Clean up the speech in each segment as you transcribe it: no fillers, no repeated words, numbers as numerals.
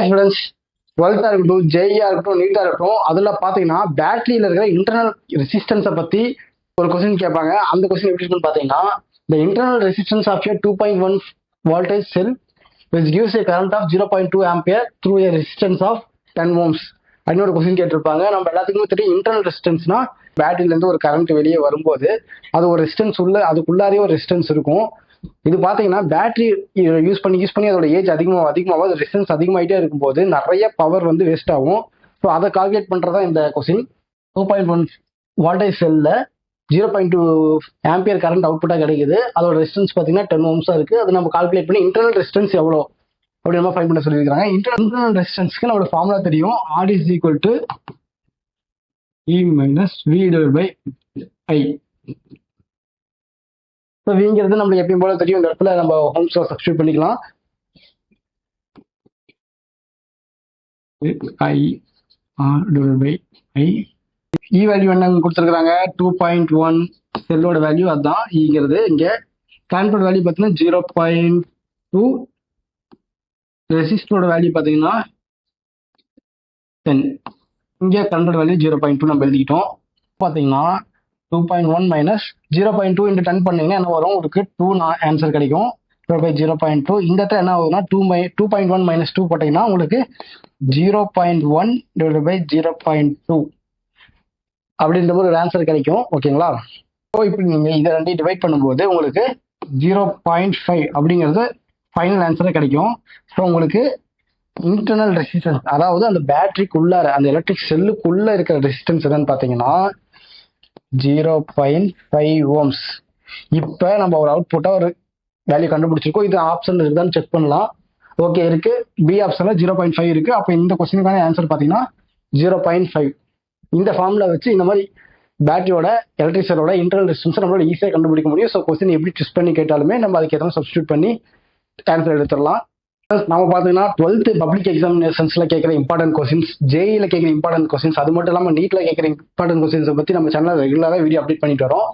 Students, 12th இருக்கட்டும், ஜேஇஆ இருக்கட்டும், நீட்டா இருக்கட்டும், அதுல பாத்தீங்கன்னா பேட்டரியில இருக்கிற இன்டர்னல் ரெசிஸ்டன்ஸை பத்தி ஒரு கொஸ்டின் கேட்பாங்க. அந்த கொஸ்டின் எப்படி இருக்குன்னு பாத்தீங்கன்னா, the internal resistance of a 2.1 voltage cell which gives a current of 0.2 ampere through a resistance of 10 ohms அப்படின்னு ஒரு கொஸ்டின் கேட்டிருப்பாங்க. நம்ம எல்லாத்துக்குமே தெரியும், இன்டர்னல் ரெசிஸ்டன்ஸ்னா பேட்டரியில இருந்து ஒரு கரண்ட் வெளியே வரும்போது அது ஒரு ரெசிஸ்டன்ஸ் உள்ள, அதுக்குள்ளாரே ஒரு ரெசிஸ்டன்ஸ் இருக்கும். இது பாத்தீங்கன்னா பேட்டரி யூஸ் பண்ணி அதோட ஏஜ் அதிகமாக அது ரெசிஸ்டன்ஸ் அதிகமாயிட்டே இருக்கும்போது நிறைய பவர் வந்து வேஸ்ட் ஆகும். ஸோ அதை கால்குலேட் பண்றதா இந்த கொஸ்டின். 2.1 வோல்டேஜ் செல்ல 0.2 ஆம்பியர் கரண்ட் அவுட்புட்டா கிடைக்குது. அதோட ரெசிஸ்டன்ஸ் பாத்தீங்கன்னா 10 ohmஸா இருக்கு. அது நம்ம கால்குலேட் பண்ணி இன்டர்னல் ரெசிஸ்டன்ஸ் எவ்வளோ அப்படி நம்ம ஃபைண்ட் பண்ண சொல்லியிருக்காங்க. இன்டர்னல் ரெசிஸ்டன்ஸ்க்கு நம்மளோட ஃபார்முலா தெரியும். R is equal to E minus V divided by I. So விங்கிறது நம்மளுக்கு எப்பயும் போல தெரியும். இந்த இடத்துல நம்ம ஹோம்ஸ்ல சப்ஸ்டியூட் பண்ணிக்கலாம். I R divided by I. E value என்ன கொடுத்துருக்காங்க, 2.1 செல்லோட வேல்யூ அதுதான் ஈங்கிறது. இங்க கரண்டோட வேல்யூ பார்த்தீங்கன்னா 0.2, ரெசிஸ்டரோட வேல்யூ பார்த்தீங்கன்னா 10. இங்கே கரண்டோட வேல்யூ 0.2 நம்ம எழுதிக்கிட்டோம். பார்த்தீங்கன்னா 2.1 மைனஸ் 0.2 இன்ட்டு 10 பண்ணீங்கன்னா என்ன வரும், உங்களுக்கு 2 ஆன்சர் கிடைக்கும். 0.2 இந்த இடத்துல என்ன ஆகுதுன்னா 2.1 மைனஸ் 2 போட்டீங்கன்னா உங்களுக்கு 0.1 டிவைட் பை 0.2 அப்படின்ற ஒரு ஆன்சர் கிடைக்கும். ஓகேங்களா? ஸோ இப்படி நீங்க இதை ரெண்டையும் டிவைட் பண்ணும்போது உங்களுக்கு 0.5 அப்படிங்கிறது ஃபைனல் ஆன்சரே கிடைக்கும். ஸோ உங்களுக்கு இன்டர்னல் ரெசிஸ்டன்ஸ், அதாவது அந்த பேட்டரிக்குள்ளார அந்த எலக்ட்ரிக் செல்லுக்குள்ள இருக்கிற ரெசிஸ்டன்ஸ் என்னன்னு பார்த்தீங்கன்னா 0.5 ohms. இப்போ நம்ம ஒரு அவுட்புட்டா ஒரு வேல்யூ கண்டுபிடிச்சிருக்கோம். இது ஆப்ஷன் இருக்குதான்னு செக் பண்ணலாம். ஓகே இருக்கு, பி ஆப்ஷன்ல 0.5 இருக்கு. அப்போ இந்த கொஸ்டினுக்கான ஆன்சர் பார்த்தீங்கன்னா 0.5. இந்த ஃபார்முலா வச்சு இந்த மாதிரி பேட்டரியோட எலக்ட்ரிக் செல்லோட இன்டர்னல் ரெசிஸ்டன்ஸ் நம்மளால ஈஸியாக கண்டுபிடிக்க முடியும். ஸோ கொஸ்டின் எப்படி டெஸ்ட் பண்ணி கேட்டாலுமே நம்ம அதுக்கு ஏதாவது சப்ஸ்டியூட் பண்ணி ஆன்சர் எடுத்துடலாம். நம்ம பார்த்தீங்கன்னா 12th பப்ளிக் எக்ஸாமினேஷன்ஸ்ல கேட்குற இம்பார்ட்டன்ட் கொஸ்டின்ஸ், ஜேஇல கேட்குற இம்பார்ட்டன்ட் கொஸ்டின்ஸ், அது மட்டும் இல்லாமல் நீட்ல கேட்குற இம்பார்ட்டன்ட் கொஸ்டின்ஸை பற்றி நம்ம சேனலில் ரெகுலராக வீடியோ அப்டேட் பண்ணிட்டு வரோம்.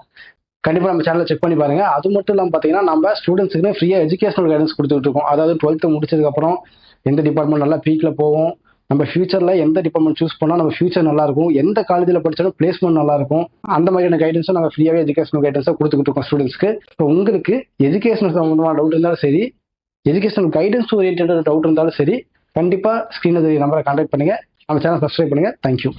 கண்டிப்பாக நம்ம சேனலை செக் பண்ணி பாருங்க. அது மட்டும் இல்லாமல் பார்த்தீங்கன்னா நம்ம ஸ்டூடெண்ட்ஸுக்கு ஃப்ரீயாக எஜுகேஷனல் கைடன்ஸ் கொடுத்துட்டு இருக்கோம். அதாவது 12th முடிச்சதுக்கப்புறம் எந்த டிபார்ட்மெண்ட் நல்லா பீக்ல போகும், நம்ம ஃபியூச்சர்ல எந்த டிபார்ட்மெண்ட் சூஸ் பண்ணா நம்ம ஃபியூச்சர் நல்லா இருக்கும், எந்த காலேஜில் படிச்சாலும் பிளேஸ்மெண்ட் நல்லா இருக்கும், அந்த மாதிரியான கைடன்ஸும் நம்ம ஃப்ரீயாகவே எஜுகேஷனல் கைடன்ஸாக கொடுத்துக்கிட்டு இருக்கோம் ஸ்டூடெண்ட்ஸ்க்கு. ஸோ உங்களுக்கு எஜுகேஷனல் சம்பந்தமான டவுட் இருந்தாலும் சரி, எஜுகேஷனல் கைடன்ஸ் ஓரியன்டட் டவுட் இருந்தாலும் சரி, கண்டிப்பாக ஸ்க்ரீனில் நம்பரை கான்டாக்ட் பண்ணுங்க. நம்ம சேனல் சப்ஸ்கிரைப் பண்ணுங்க. தேங்க்யூ.